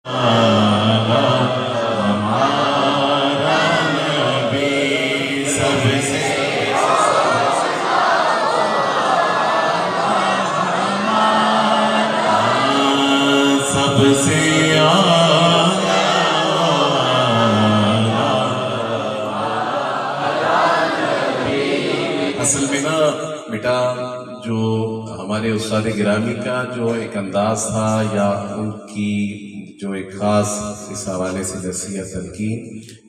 हमारा नबी सबसे सबसे असल में ना बेटा, जो हमारे उस्ताद गिरामी का जो एक अंदाज था या उनकी जो एक खास इस हवाले से नसीहत तलकीन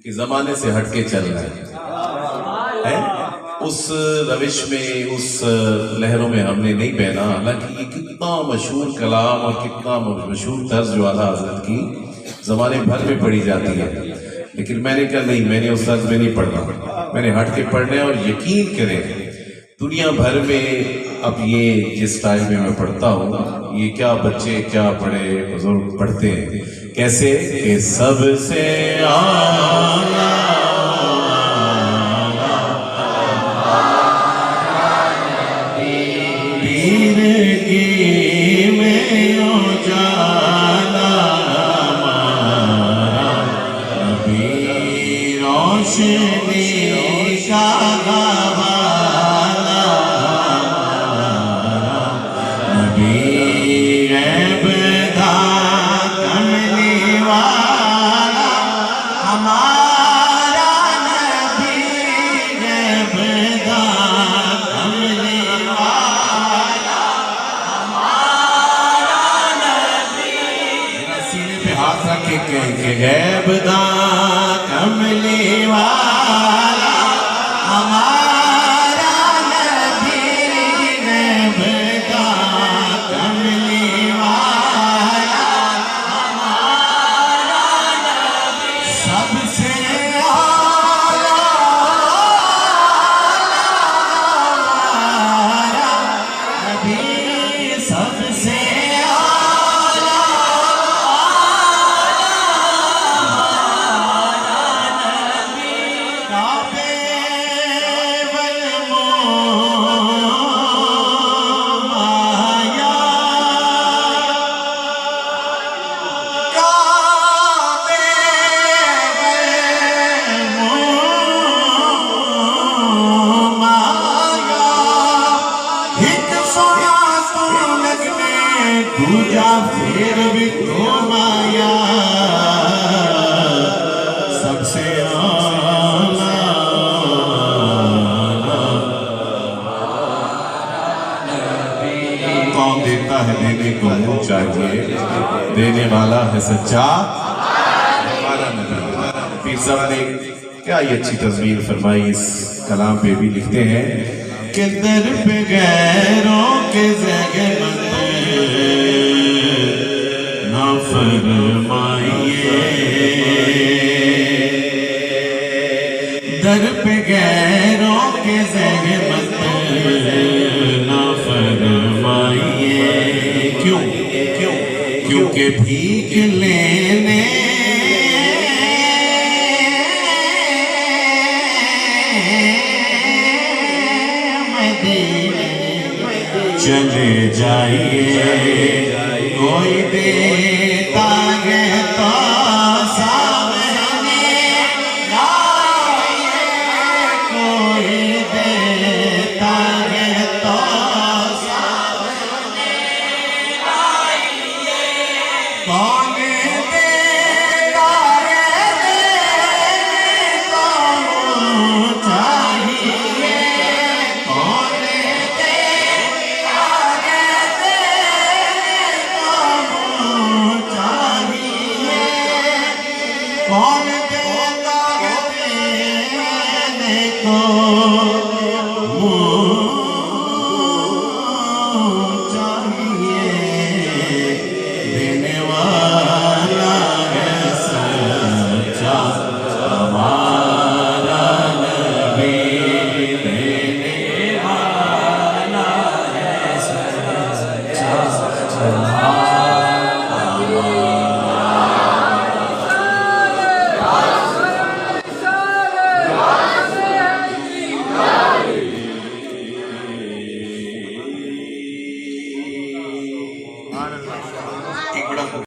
कि जमाने से हटके चल रहे हैं, उस रविश में उस लहरों में हमने नहीं बहना। हालांकि ये कितना मशहूर कलाम और कितना मशहूर तर्ज जो आला हजरत की जमाने भर में पढ़ी जाती है, लेकिन मैंने कहा नहीं, मैंने उस तर्ज में नहीं पढ़ना, मैंने हट के पढ़ना है। और यकीन करें दुनिया भर में अब ये जिस स्टाइल में मैं पढ़ता हूँ, ये क्या बच्चे क्या बड़े बुजुर्ग पढ़ते हैं, कैसे कि सबसे आला पीरगी में उजाला हमारा नबी रोशनी का गवाला नबी गैबदा कमली वाला हमारा नबी गैबदा कमली वाला हमारा नबी। सीने पे हाथ रख के गैबदा कमली वाला हमारा नबी गैबदा कमली वाला हमारा नबी सबसे आला हमारा नबी सबसे आला हमारा नबी काबे वल मोमाया काबे वल मोमाया हिक सोना तू लगने दूजा फिर भी तो माया सबसे आला कौन देता है देने को मुंह चाहिए, देने वाला है सच्चा हमारा नबी। पीर साहब ने क्या ये अच्छी तस्वीर फरमाई, इस कलाम पे भी लिखते हैं कि दर पे गैरों के जगह मत ना फरमाइए, दर पे गैरों के जगह मत ना फरमाइए। क्यों क्यों क्योंकि भीख लेने चले जाइए, कोई देता